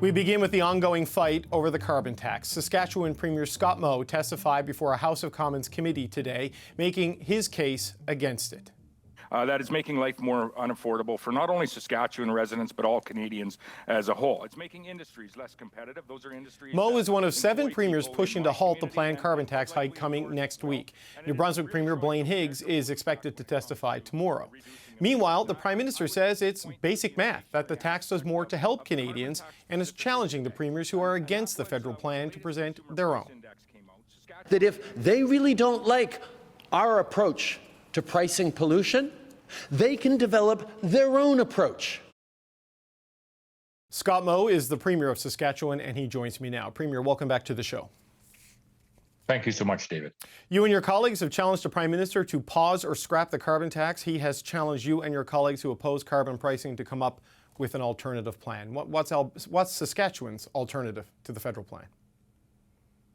We begin with the ongoing fight over the carbon tax. Saskatchewan Premier Scott Moe testified before a House of Commons committee today, making his case against it. That is making life more unaffordable for not only Saskatchewan residents, but all Canadians as a whole. It's making industries less competitive. Those are industries. Moe is one of 7 premiers pushing to halt the planned carbon tax hike coming next week. New Brunswick Premier Blaine Higgs is expected to testify tomorrow. Meanwhile, the Prime Minister says it's basic math, that the tax does more to help Canadians, and is challenging the premiers who are against the federal plan to present their own. That if they really don't like our approach to pricing pollution, they can develop their own approach. Scott Moe is the Premier of Saskatchewan, and he joins me now. Premier, welcome back to the show. Thank you so much, David. You and your colleagues have challenged the Prime Minister to pause or scrap the carbon tax. He has challenged you and your colleagues who oppose carbon pricing to come up with an alternative plan. What's Saskatchewan's alternative to the federal plan?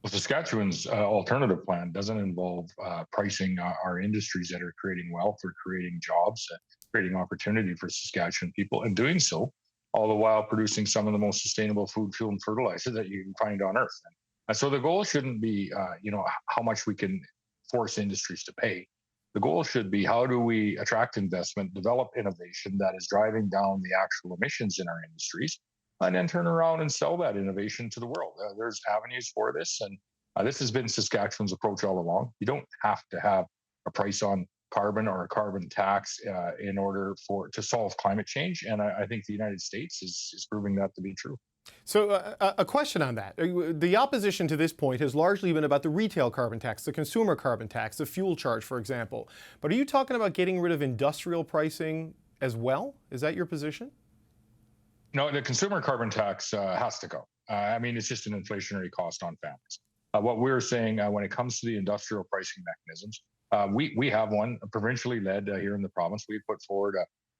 Well, Saskatchewan's alternative plan doesn't involve pricing our industries that are creating wealth or creating jobs, creating opportunity for Saskatchewan people, and doing so all the while producing some of the most sustainable food, fuel, and fertilizer that you can find on Earth. And so the goal shouldn't be, how much we can force industries to pay. The goal should be, how do we attract investment, develop innovation that is driving down the actual emissions in our industries, and then turn around and sell that innovation to the world. There's avenues for this, and this has been Saskatchewan's approach all along. You don't have to have a price on carbon or a carbon tax in order to solve climate change, and I think the United States is proving that to be true. So a question on that. The opposition to this point has largely been about the retail carbon tax, the consumer carbon tax, the fuel charge, for example. But are you talking about getting rid of industrial pricing as well? Is that your position? No, the consumer carbon tax has to go. It's just an inflationary cost on families. What we're saying when it comes to the industrial pricing mechanisms, we have one provincially led here in the province. We put forward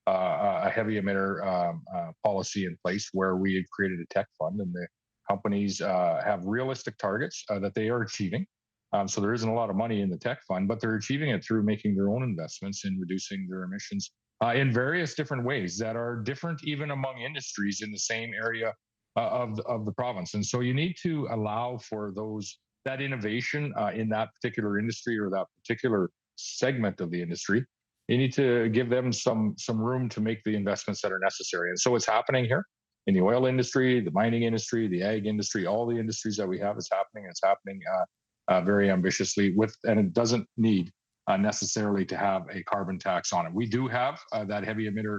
a heavy emitter policy in place where we have created a tech fund, and the companies have realistic targets that they are achieving. So there isn't a lot of money in the tech fund, but they're achieving it through making their own investments in reducing their emissions in various different ways that are different even among industries in the same area of the province. And so you need to allow for that innovation in that particular industry or that particular segment of the industry. You need to give them some room to make the investments that are necessary. And so it's happening here in the oil industry, the mining industry, the ag industry, all the industries that we have, it's happening. It's happening very ambitiously and it doesn't need necessarily to have a carbon tax on it. We do have that heavy emitter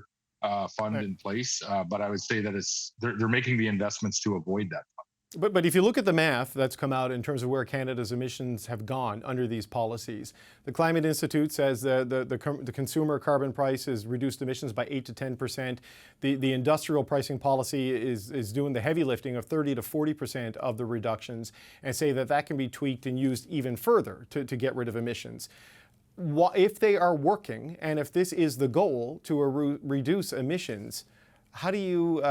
fund in place, but I would say that they're making the investments to avoid that fund. But if you look at the math that's come out in terms of where Canada's emissions have gone under these policies, the Climate Institute says the consumer carbon price has reduced emissions by 8 to 10%. The industrial pricing policy is doing the heavy lifting of 30 to 40% of the reductions, and say that can be tweaked and used even further to get rid of emissions. If they are working, and if this is the goal to reduce emissions, how do you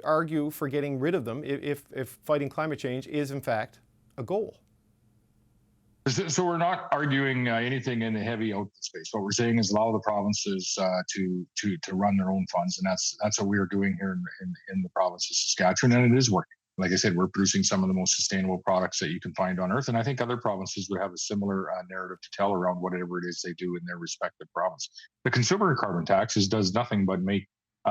argue for getting rid of them if fighting climate change is in fact a goal? So we're not arguing anything in the heavy output space. What we're saying is allow the provinces to run their own funds, and that's what we are doing here in the province of Saskatchewan, and it is working. Like I said, we're producing some of the most sustainable products that you can find on Earth, and I think other provinces would have a similar narrative to tell around whatever it is they do in their respective province. The consumer carbon tax does nothing but make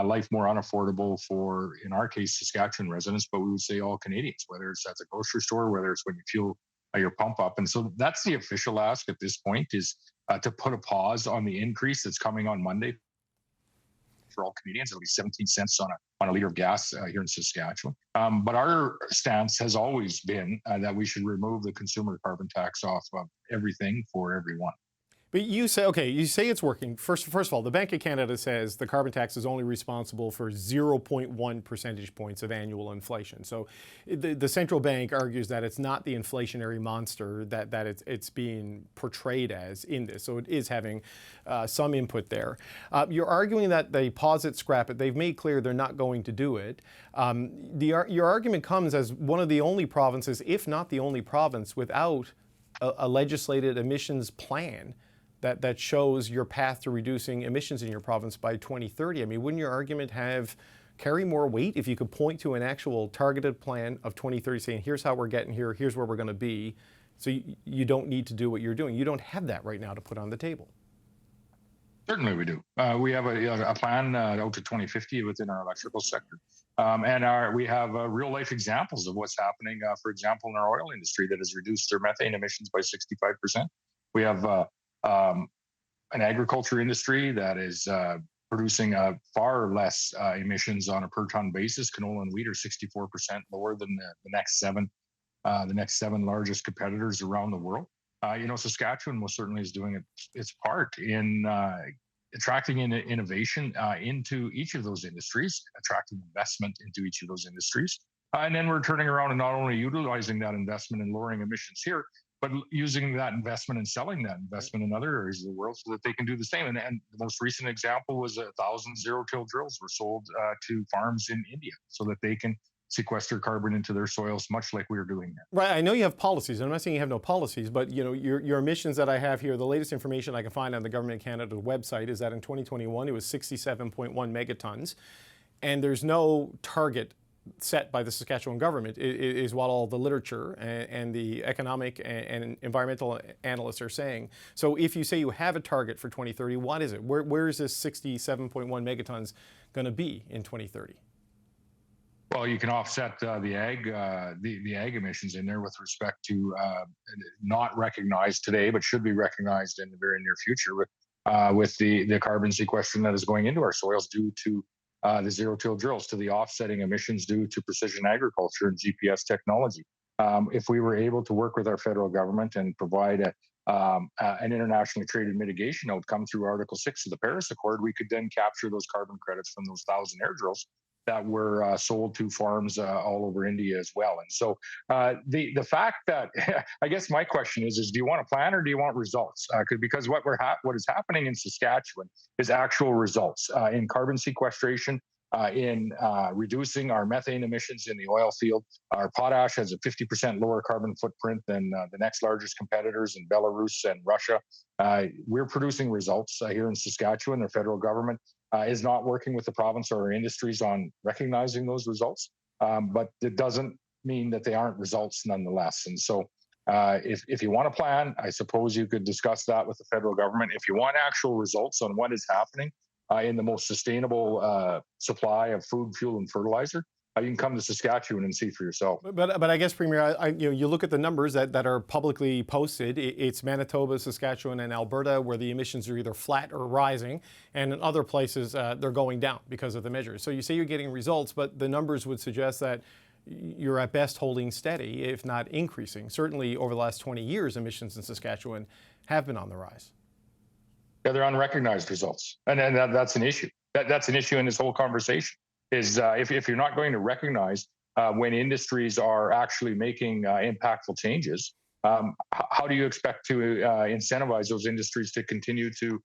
life more unaffordable for, in our case, Saskatchewan residents, but we would say all Canadians, whether it's at the grocery store, whether it's when you fuel your pump up. And so that's the official ask at this point, is to put a pause on the increase that's coming on Monday for all Canadians. It'll be 17 cents on a liter of gas here in Saskatchewan. But our stance has always been that we should remove the consumer carbon tax off of everything for everyone. But you say it's working. First of all, the Bank of Canada says the carbon tax is only responsible for 0.1 percentage points of annual inflation. So the central bank argues that it's not the inflationary monster that it's being portrayed as in this. So it is having some input there. You're arguing that they pause it, scrap it. They've made clear they're not going to do it. Your argument comes as one of the only provinces, if not the only province, without a legislated emissions plan that shows your path to reducing emissions in your province by 2030. I mean, wouldn't your argument have carry more weight if you could point to an actual targeted plan of 2030 saying, here's how we're getting here, here's where we're going to be. So you don't need to do what you're doing. You don't have that right now to put on the table. Certainly we do. We have a plan out to 2050 within our electrical sector. And we have real life examples of what's happening, for example, in our oil industry that has reduced their methane emissions by 65%. We have an agriculture industry that is producing far less emissions on a per ton basis. Canola and wheat are 64% lower than the next seven largest competitors around the world. Saskatchewan most certainly is doing its part in attracting innovation into each of those industries, attracting investment into each of those industries. And then we're turning around and not only utilizing that investment and lowering emissions here, but using that investment and selling that investment in other areas of the world so that they can do the same. And the most recent example was 1,000 zero-till drills were sold to farms in India so that they can sequester carbon into their soils, much like we are doing here. Right. I know you have policies. I'm not saying you have no policies, but your emissions that I have here, the latest information I can find on the Government of Canada website is that in 2021 it was 67.1 megatons, and there's no target set by the Saskatchewan government. It is what all the literature and the economic and environmental analysts are saying. So if you say you have a target for 2030, what is it? Where is this 67.1 megatons going to be in 2030? Well, you can offset the ag emissions in there with respect to not recognized today, but should be recognized in the very near future with the carbon sequestration that is going into our soils due to the zero-till drills, to the offsetting emissions due to precision agriculture and GPS technology. If we were able to work with our federal government and provide an internationally traded mitigation outcome through Article 6 of the Paris Accord, we could then capture those carbon credits from those 1,000 air drills that were sold to farms all over India as well. And so the fact that, I guess my question is do you want a plan or do you want results? Because what is happening in Saskatchewan is actual results in carbon sequestration, in reducing our methane emissions in the oil field. Our potash has a 50% lower carbon footprint than the next largest competitors in Belarus and Russia. We're producing results here in Saskatchewan. The federal government is not working with the province or our industries on recognizing those results, but it doesn't mean that they aren't results nonetheless. And so if you want a plan, I suppose you could discuss that with the federal government. If you want actual results on what is happening in the most sustainable supply of food, fuel, and fertilizer, you can come to Saskatchewan and see for yourself. But I guess, Premier, you look at the numbers that are publicly posted. It's Manitoba, Saskatchewan, and Alberta where the emissions are either flat or rising, and in other places they're going down because of the measures. So you say you're getting results, but the numbers would suggest that you're at best holding steady, if not increasing. Certainly over the last 20 years, emissions in Saskatchewan have been on the rise. Yeah, they're unrecognized results, and that's an issue. That's an issue in this whole conversation. Is if you're not going to recognize when industries are actually making impactful changes, how do you expect to incentivize those industries to continue to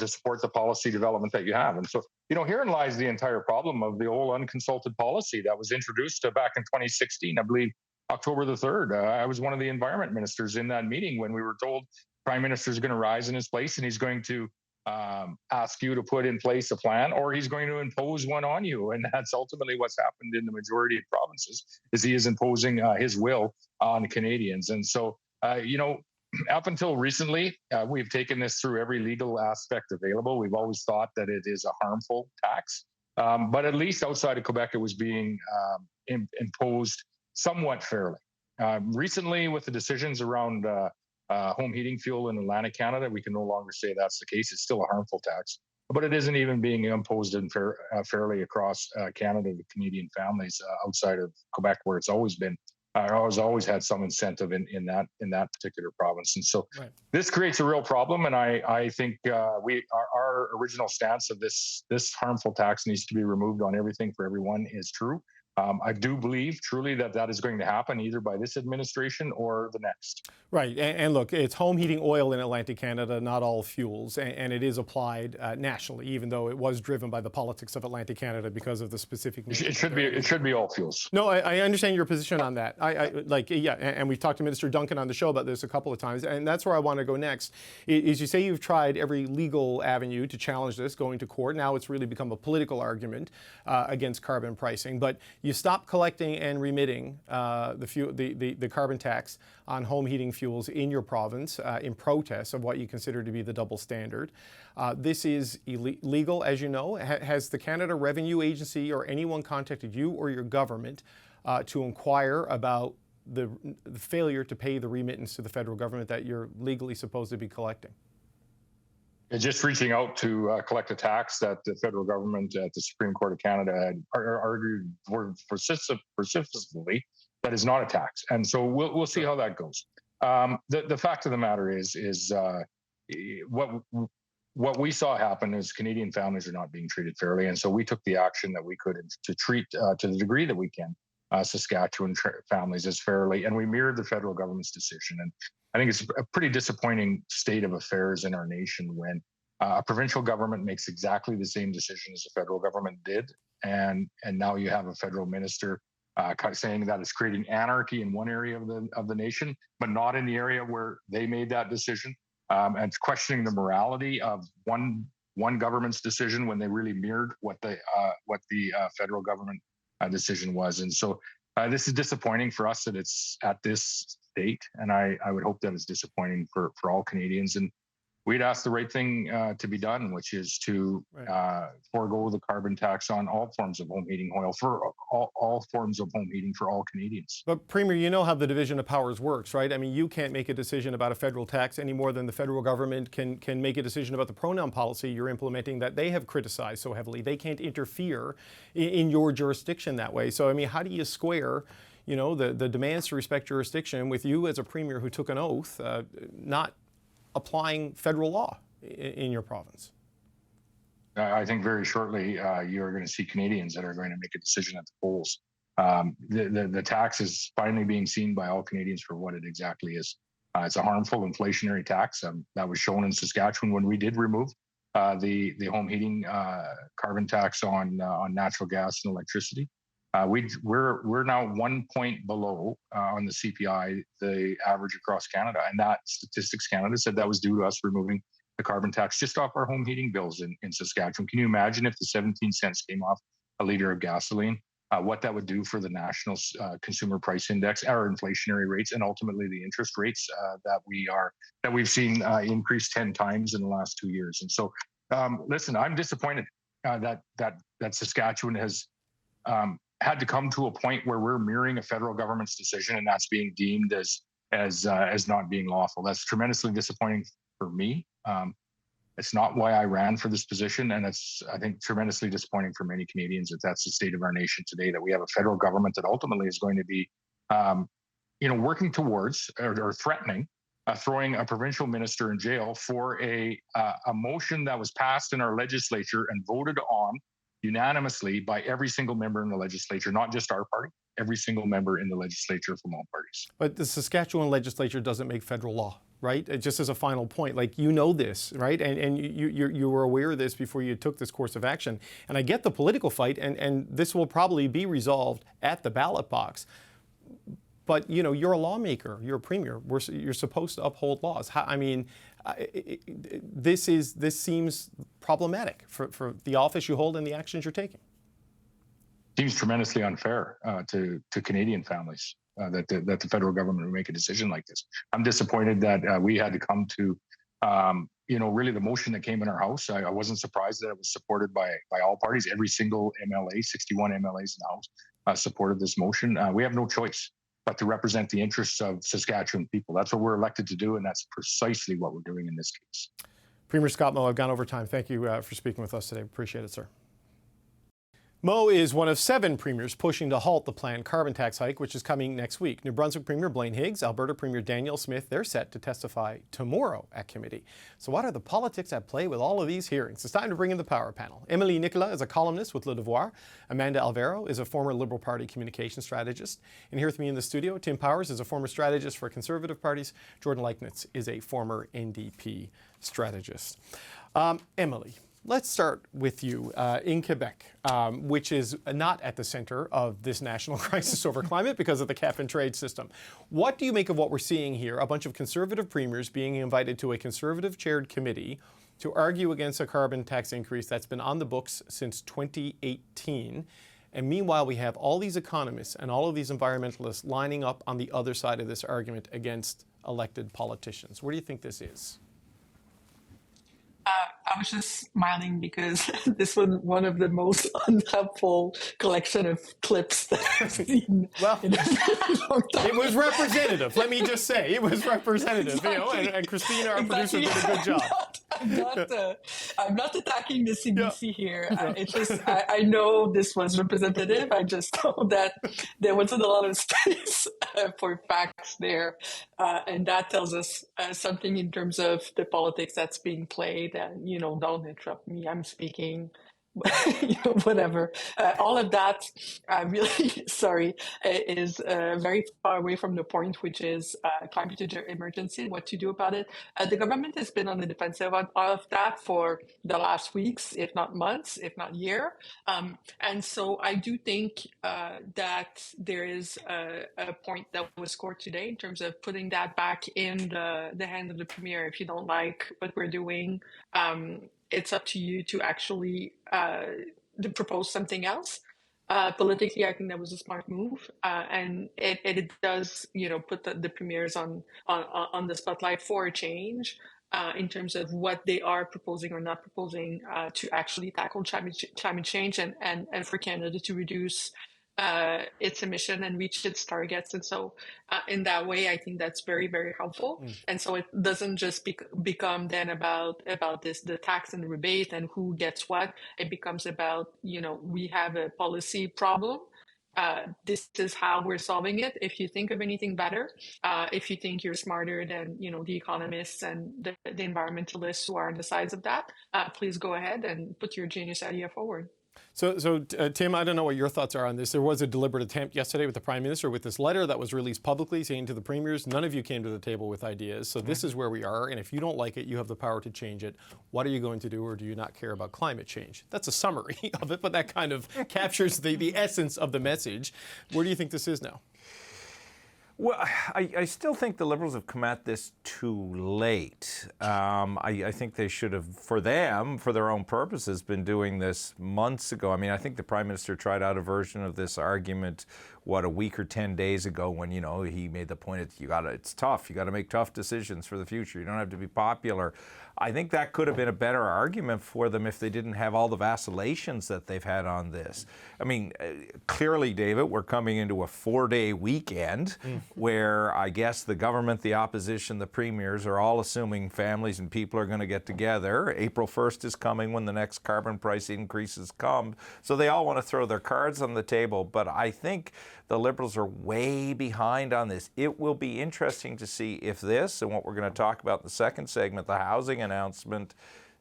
support the policy development that you have? And so, herein lies the entire problem of the old unconsulted policy that was introduced back in 2016, I believe October the 3rd. I was one of the environment ministers in that meeting when we were told Prime Minister is going to rise in his place and he's going to ask you to put in place a plan, or he's going to impose one on you. And that's ultimately what's happened in the majority of provinces, is he is imposing his will on Canadians. And so, up until recently, we've taken this through every legal aspect available. We've always thought that it is a harmful tax, but at least outside of Quebec, it was being imposed somewhat fairly. Recently, with the decisions around home heating fuel in Atlantic Canada, we can no longer say that's the case. It's still a harmful tax, but it isn't even being imposed fairly across Canada to Canadian families outside of Quebec, where it's always been. Always had some incentive in that particular province, and so This creates a real problem. And I think our original stance of this harmful tax needs to be removed on everything for everyone is true. I do believe truly that that is going to happen either by this administration or the next. Right, and look, it's home heating oil in Atlantic Canada, not all fuels, and it is applied nationally, even though it was driven by the politics of Atlantic Canada because of the specific. It should be all fuels. No, I understand your position on that. And we've talked to Minister Duncan on the show about this a couple of times, and that's where I want to go next. Is you say you've tried every legal avenue to challenge this, going to court. Now it's really become a political argument against carbon pricing, but you stopped collecting and remitting the carbon tax on home heating fuels in your province in protest of what you consider to be the double standard. This is illegal, as you know. Has the Canada Revenue Agency or anyone contacted you or your government to inquire about the failure to pay the remittance to the federal government that you're legally supposed to be collecting? Just reaching out to collect a tax that the federal government at the Supreme Court of Canada had argued for persistently that is not a tax, and so we'll see how that goes. The fact of the matter is what we saw happen is Canadian families are not being treated fairly, and so we took the action that we could to treat to the degree that we can Saskatchewan families as fairly, and we mirrored the federal government's decision. And I think it's a pretty disappointing state of affairs in our nation when a provincial government makes exactly the same decision as the federal government did, and now you have a federal minister saying that it's creating anarchy in one area of the nation, but not in the area where they made that decision, and it's questioning the morality of one government's decision when they really mirrored what the federal government decision was. And so this is disappointing for us that it's at this state, and I would hope that it's disappointing for all Canadians. And we'd ask the right thing to be done, which is to forego the carbon tax on all forms of home heating oil for all forms of home heating for all Canadians. But Premier, you know how the division of powers works, right? I mean, you can't make a decision about a federal tax any more than the federal government can make a decision about the pronoun policy you're implementing that they have criticized so heavily. They can't interfere in your jurisdiction that way. So, I mean, how do you square, you know, the demands to respect jurisdiction with you as a Premier who took an oath not applying federal law in your province? I think very shortly you're going to see Canadians that are going to make a decision at the polls. The tax is finally being seen by all Canadians for what it exactly is. It's a harmful inflationary tax that was shown in Saskatchewan when we did remove the home heating carbon tax on natural gas and electricity. We're now 1 point below on the CPI, the average across Canada, and that Statistics Canada said that was due to us removing the carbon tax just off our home heating bills in Saskatchewan. Can you imagine if the 17 cents came off a liter of gasoline? What that would do for the national consumer price index, our inflationary rates, and ultimately the interest rates that we've seen increase 10 times in the last 2 years. And so, listen, I'm disappointed that Saskatchewan has had to come to a point where we're mirroring a federal government's decision, and that's being deemed as not being lawful. That's tremendously disappointing for me. It's not why I ran for this position, and it's, I think, tremendously disappointing for many Canadians that that's the state of our nation today, that we have a federal government that ultimately is going to be, working towards or threatening throwing a provincial minister in jail for a motion that was passed in our legislature and voted on unanimously by every single member in the legislature, not just our party, every single member in the legislature from all parties. But the Saskatchewan legislature doesn't make federal law, right? Just as a final point, like, you know this, right? And you were aware of this before you took this course of action. And I get the political fight, and this will probably be resolved at the ballot box. But, you know, you're a lawmaker, you're a premier, you're supposed to uphold laws. This seems problematic for the office you hold and the actions you're taking. Seems tremendously unfair to Canadian families that the federal government would make a decision like this. I'm disappointed that we had to come to, really the motion that came in our House. I wasn't surprised that it was supported by all parties. Every single MLA, 61 MLAs in the House, supported this motion. We have no choice but to represent the interests of Saskatchewan people. That's what we're elected to do, and that's precisely what we're doing in this case. Premier Scott Moe, I've gone over time. Thank you for speaking with us today. Appreciate it, sir. Moe is one of 7 premiers pushing to halt the planned carbon tax hike, which is coming next week. New Brunswick Premier Blaine Higgs, Alberta Premier Danielle Smith, they're set to testify tomorrow at committee. So what are the politics at play with all of these hearings? It's time to bring in the power panel. Emily Nicola is a columnist with Le Devoir. Amanda Alvaro is a former Liberal Party communication strategist. And here with me in the studio, Tim Powers is a former strategist for Conservative parties. Jordan Leichnitz is a former NDP strategist. Emily, let's start with you in Quebec, which is not at the center of this national crisis over climate because of the cap and trade system. What do you make of what we're seeing here? A bunch of Conservative premiers being invited to a Conservative-chaired committee to argue against a carbon tax increase that's been on the books since 2018. And meanwhile, we have all these economists and all of these environmentalists lining up on the other side of this argument against elected politicians. Where do you think this is? I was just smiling because this was one of the most unhelpful collection of clips that I've seen. Well, in a very long time. It was representative. Let me just say, it was representative. Exactly. You know, and Christina, our producer, Exactly. did a good job. I'm not attacking the CBC here. It's just I know this was representative. I just know that there wasn't a lot of space for facts there, and that tells us something in terms of the politics that's being played. And don't interrupt me. I'm speaking. Whatever. All of that, really, sorry, is very far away from the point, which is climate emergency, what to do about it. The government has been on the defensive of that for the last weeks, if not months, if not year. And so I do think that there is a point that was scored today in terms of putting that back in the hands of the Premier. If you don't like what we're doing, it's up to you to actually to propose something else. Politically, I think that was a smart move, and it does, put the premiers on the spotlight for a change in terms of what they are proposing or not proposing to actually tackle climate change and for Canada to reduce its emission and reach its targets. And so in that way, I think that's very, very helpful. And so it doesn't just become then about the tax and the rebate and who gets what. It becomes about, we have a policy problem. This is how we're solving it. If you think of anything better, if you think you're smarter than, the economists and the environmentalists who are on the sides of that, please go ahead and put your genius idea forward. So Tim, I don't know what your thoughts are on this. There was a deliberate attempt yesterday with the Prime Minister with this letter that was released publicly saying to the premiers, none of you came to the table with ideas. So this is where we are. And if you don't like it, you have the power to change it. What are you going to do, or do you not care about climate change? That's a summary of it, but that kind of captures the essence of the message. Where do you think this is now? Well, I still think the Liberals have come at this too late. I think they should have, for their own purposes, been doing this months ago. I mean, I think the Prime Minister tried out a version of this argument, a week or 10 days ago when, he made the point it's tough. You got to make tough decisions for the future. You don't have to be popular. I think that could have been a better argument for them if they didn't have all the vacillations that they've had on this. I mean, clearly, David, we're coming into a 4-day weekend where I guess the government, the opposition, the premiers are all assuming families and people are going to get together. April 1st is coming when the next carbon price increases come. So they all want to throw their cards on the table. But I think the Liberals are way behind on this. It will be interesting to see if this, and what we're going to talk about in the second segment, the housing announcement,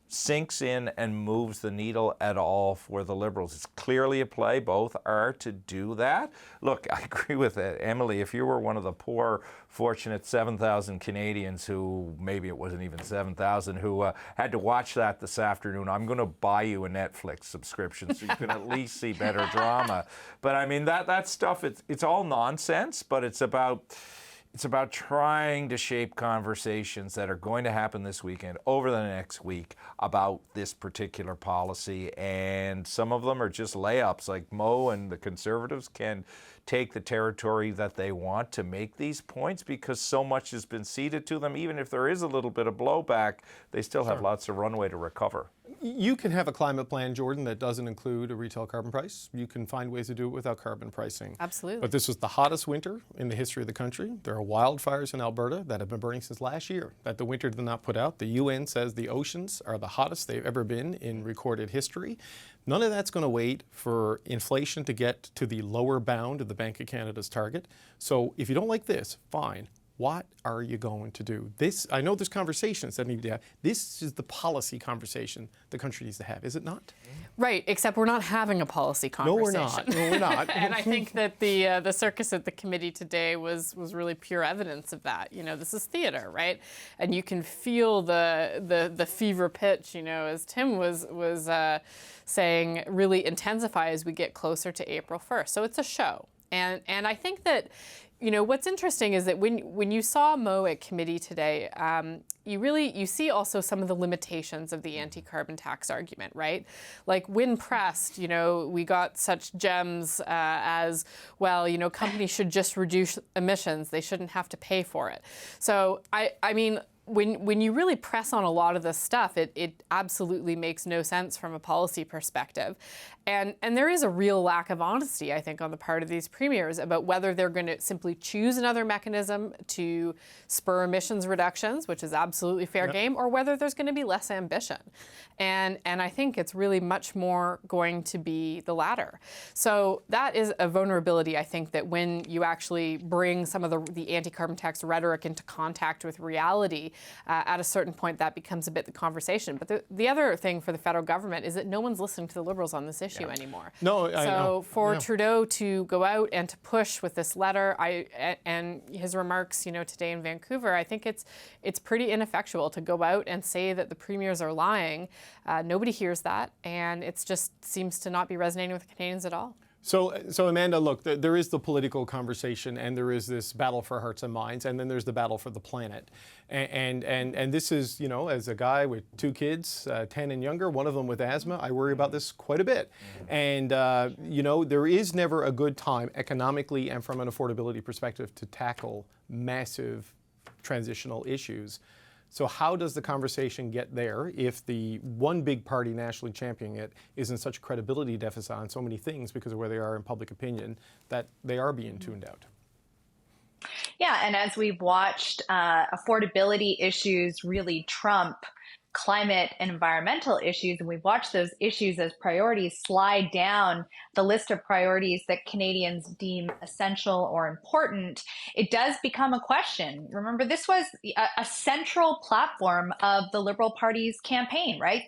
sinks in and moves the needle at all for the Liberals. It's clearly a play. Both are to do that. Look, I agree with that. Emily, if you were one of the poor, fortunate 7,000 Canadians who, maybe it wasn't even 7,000, who had to watch that this afternoon, I'm going to buy you a Netflix subscription so you can at least see better drama. But I mean, that stuff, it's all nonsense, but it's about trying to shape conversations that are going to happen this weekend, over the next week, about this particular policy. And some of them are just layups, like Moe and the Conservatives can take the territory that they want to make these points because so much has been ceded to them. Even if there is a little bit of blowback, they still have lots of runway to recover. You can have a climate plan, Jordan, that doesn't include a retail carbon price. You can find ways to do it without carbon pricing. Absolutely. But this was the hottest winter in the history of the country. There are wildfires in Alberta that have been burning since last year that the winter did not put out. The UN says the oceans are the hottest they've ever been in recorded history. None of that's going to wait for inflation to get to the lower bound of the Bank of Canada's target. So if you don't like this, fine. What are you going to do? This, I know there's conversations that need to have. This is the policy conversation the country needs to have, is it not? Right, except we're not having a policy conversation. No, we're not. And I think that the circus at the committee today was really pure evidence of that. You know, this is theater, right? And you can feel the fever pitch, you know, as Tim was saying, really intensify as we get closer to April 1st. So it's a show. And I think that, you know, what's interesting is that when you saw Moe at committee today, you see also some of the limitations of the anti-carbon tax argument, right? Like when pressed, you know, we got such gems as, well, you know, companies should just reduce emissions. They shouldn't have to pay for it. So I mean, when you really press on a lot of this stuff, it absolutely makes no sense from a policy perspective. And there is a real lack of honesty, I think, on the part of these premiers about whether they're going to simply choose another mechanism to spur emissions reductions, which is absolutely fair game, or whether there's going to be less ambition. And I think it's really much more going to be the latter. So that is a vulnerability, I think, that when you actually bring some of the anti-carbon tax rhetoric into contact with reality, at a certain point that becomes a bit the conversation. But the other thing for the federal government is that no one's listening to the Liberals on this issue anymore. No, I know. So for Trudeau to go out and to push with this letter, and his remarks, you know, today in Vancouver, I think it's pretty ineffectual to go out and say that the premiers are lying. Nobody hears that, and it just seems to not be resonating with Canadians at all. So Amanda, look, there is the political conversation, and there is this battle for hearts and minds, and then there's the battle for the planet. And this is, you know, as a guy with 2 kids, 10 and younger, one of them with asthma, I worry about this quite a bit. And, you know, there is never a good time economically and from an affordability perspective to tackle massive transitional issues. So how does the conversation get there if the one big party nationally championing it is in such a credibility deficit on so many things because of where they are in public opinion that they are being tuned out? Yeah, and as we've watched affordability issues really trump climate and environmental issues, and we've watched those issues as priorities slide down the list of priorities that Canadians deem essential or important, it does become a question. Remember, this was a central platform of the Liberal Party's campaign, right?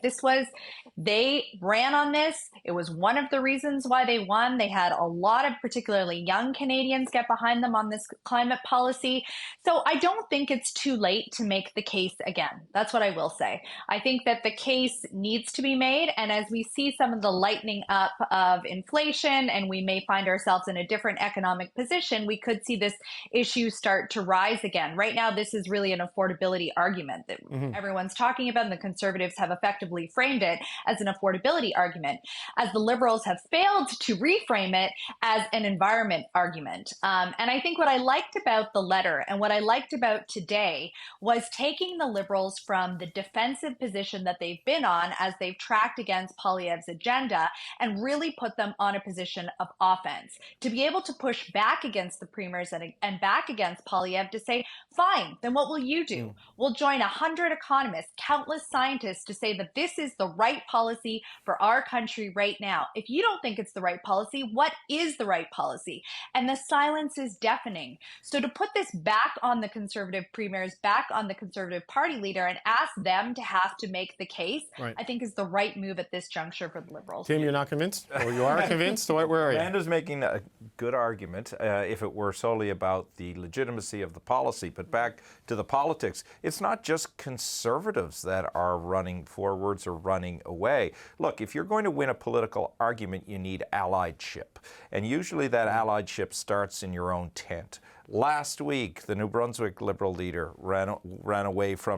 They ran on this. It was one of the reasons why they won. They had a lot of particularly young Canadians get behind them on this climate policy. So I don't think it's too late to make the case again. That's what I will say. I think that the case needs to be made. And as we see some of the lightening up of inflation and we may find ourselves in a different economic position, we could see this issue start to rise again. Right now, this is really an affordability argument that everyone's talking about, and the Conservatives have effectively framed it as an affordability argument, as the Liberals have failed to reframe it as an environment argument. And I think what I liked about the letter and what I liked about today was taking the Liberals from the defensive position that they've been on as they've tracked against Poilievre's agenda and really put them on a position of offense, to be able to push back against the premiers and back against Poilievre to say, fine, then what will you do? We'll join 100 economists, countless scientists to say that this is the right policy for our country right now. If you don't think it's the right policy, what is the right policy? And the silence is deafening. So to put this back on the Conservative premiers, back on the Conservative Party leader, and ask them to have to make the case, I think is the right move at this juncture for the Liberals. Tim, you're not convinced? Or you are convinced? So where are you? Amanda's making a good argument if it were solely about the legitimacy of the policy. But back to the politics, it's not just Conservatives that are running forwards or running away. Look, if you're going to win a political argument, you need allyship. And usually that allyship starts in your own tent. Last week, the New Brunswick Liberal leader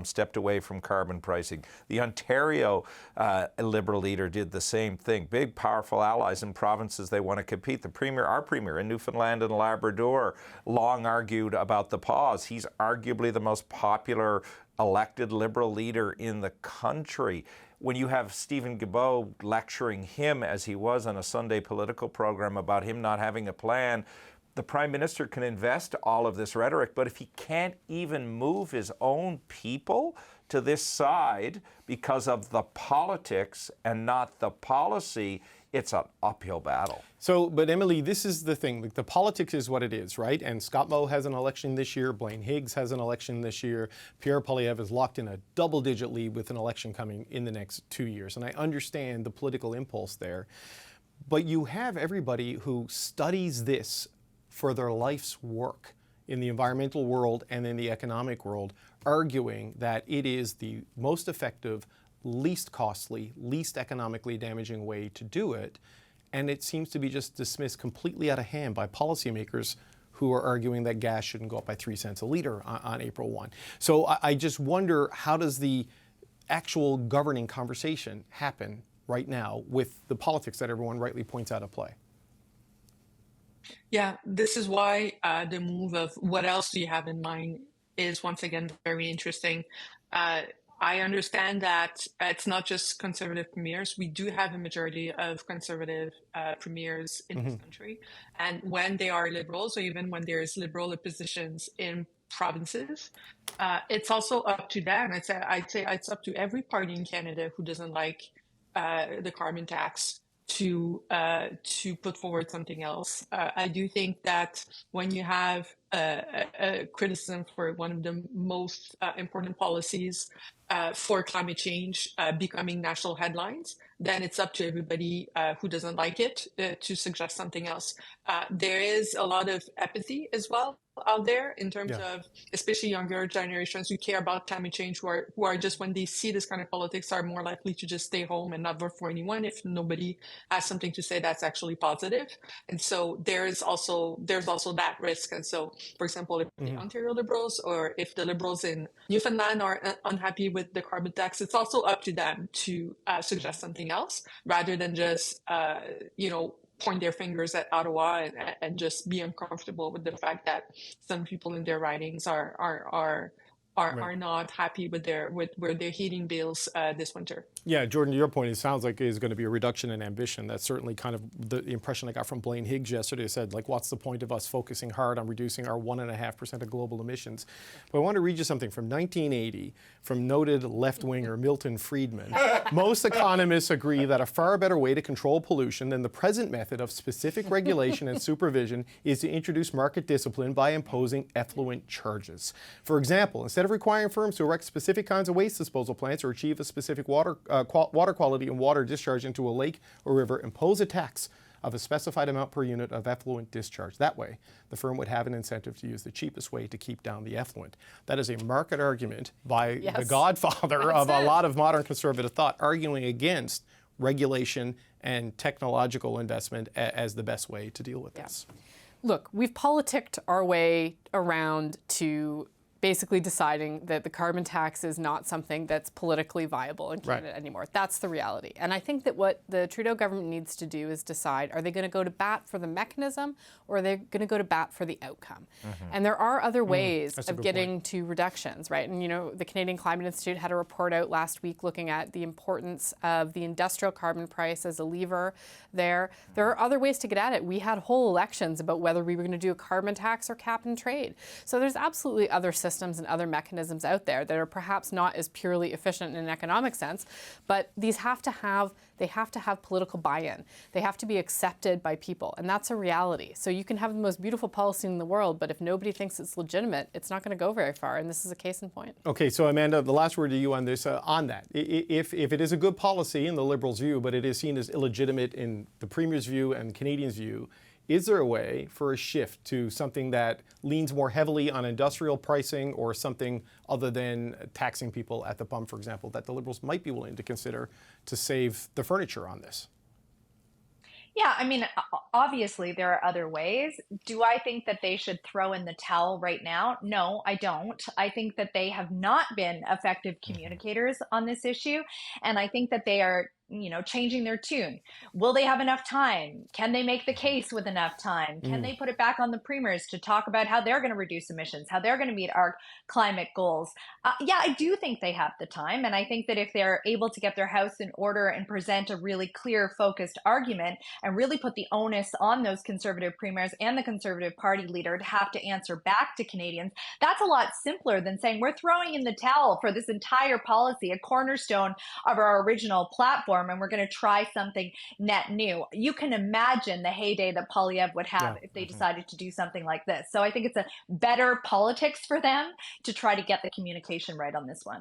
stepped away from carbon pricing. The Ontario Liberal leader did the same thing. Big, powerful allies in provinces they want to compete. Our premier in Newfoundland and Labrador long argued about the pause. He's arguably the most popular elected Liberal leader in the country. When you have Stephen Guilbeault lecturing him, as he was on a Sunday political program, about him not having a plan, the Prime Minister can invest all of this rhetoric, but if he can't even move his own people to this side because of the politics and not the policy, it's an uphill battle. So, but Emily, this is the thing. Like, the politics is what it is, right? And Scott Moe has an election this year. Blaine Higgs has an election this year. Pierre Poilievre is locked in a double-digit lead with an election coming in the next 2 years. And I understand the political impulse there. But you have everybody who studies this for their life's work in the environmental world and in the economic world, arguing that it is the most effective, least costly, least economically damaging way to do it. And it seems to be just dismissed completely out of hand by policymakers who are arguing that gas shouldn't go up by 3 cents a liter on April 1. So I just wonder, how does the actual governing conversation happen right now with the politics that everyone rightly points out at play? Yeah, this is why the move of what else do you have in mind is once again very interesting. I understand that it's not just conservative premiers. We do have a majority of conservative premiers in this country. And when they are liberals, or even when there's liberal oppositions in provinces, it's also up to them. I'd say it's up to every party in Canada who doesn't like the carbon tax to put forward something else. I do think that when you have a criticism for one of the most important policies for climate change becoming national headlines, then it's up to everybody who doesn't like it to suggest something else. There is a lot of apathy as well out there in terms of especially younger generations who care about climate change, who are just, when they see this kind of politics, are more likely to just stay home and not vote for anyone if nobody has something to say that's actually positive. And so there's also that risk. And so, for example, if the Ontario Liberals or if the Liberals in Newfoundland are unhappy with the carbon tax, it's also up to them to suggest something else rather than just point their fingers at Ottawa and just be uncomfortable with the fact that some people in their ridings are not happy with their heating bills this winter. Yeah, Jordan, to your point, it sounds like there's going to be a reduction in ambition. That's certainly kind of the impression I got from Blaine Higgs yesterday. He said, like, what's the point of us focusing hard on reducing our 1.5% of global emissions? But I want to read you something from 1980 from noted left-winger Milton Friedman. Most economists agree that a far better way to control pollution than the present method of specific regulation and supervision is to introduce market discipline by imposing effluent charges. For example, instead of requiring firms to erect specific kinds of waste disposal plants or achieve a specific water quality and water discharge into a lake or river, impose a tax of a specified amount per unit of effluent discharge. That way, the firm would have an incentive to use the cheapest way to keep down the effluent. That is a market argument by the godfather of a lot of modern conservative thought, arguing against regulation and technological investment as the best way to deal with this. Look, we've politicked our way around to basically deciding that the carbon tax is not something that's politically viable in Canada anymore. That's the reality. And I think that what the Trudeau government needs to do is decide, are they going to go to bat for the mechanism or are they going to go to bat for the outcome? And there are other ways of getting to reductions, right? And, the Canadian Climate Institute had a report out last week looking at the importance of the industrial carbon price as a lever there. There are other ways to get at it. We had whole elections about whether we were going to do a carbon tax or cap and trade. So there's absolutely other systems and other mechanisms out there that are perhaps not as purely efficient in an economic sense, but these have to have political buy-in. They have to be accepted by people, and that's a reality. So you can have the most beautiful policy in the world, but if nobody thinks it's legitimate, it's not going to go very far, and this is a case in point. Okay, so Amanda, the last word to you on this, on that. If it is a good policy in the Liberals' view, but it is seen as illegitimate in the Premier's view and Canadians' view, is there a way for a shift to something that leans more heavily on industrial pricing or something other than taxing people at the pump, for example, that the Liberals might be willing to consider to save the furniture on this? Yeah, I mean, obviously there are other ways. Do I think that they should throw in the towel right now? No, I don't. I think that they have not been effective communicators on this issue. And I think that they are changing their tune. Will they have enough time? Can they make the case with enough time? Can they put it back on the premiers to talk about how they're going to reduce emissions, how they're going to meet our climate goals? Yeah, I do think they have the time. And I think that if they're able to get their house in order and present a really clear, focused argument and really put the onus on those Conservative premiers and the Conservative Party leader to have to answer back to Canadians, that's a lot simpler than saying we're throwing in the towel for this entire policy, a cornerstone of our original platform, and we're going to try something net new. You can imagine the heyday that Poilievre would have if they decided to do something like this. So I think it's a better politics for them to try to get the communication right on this one.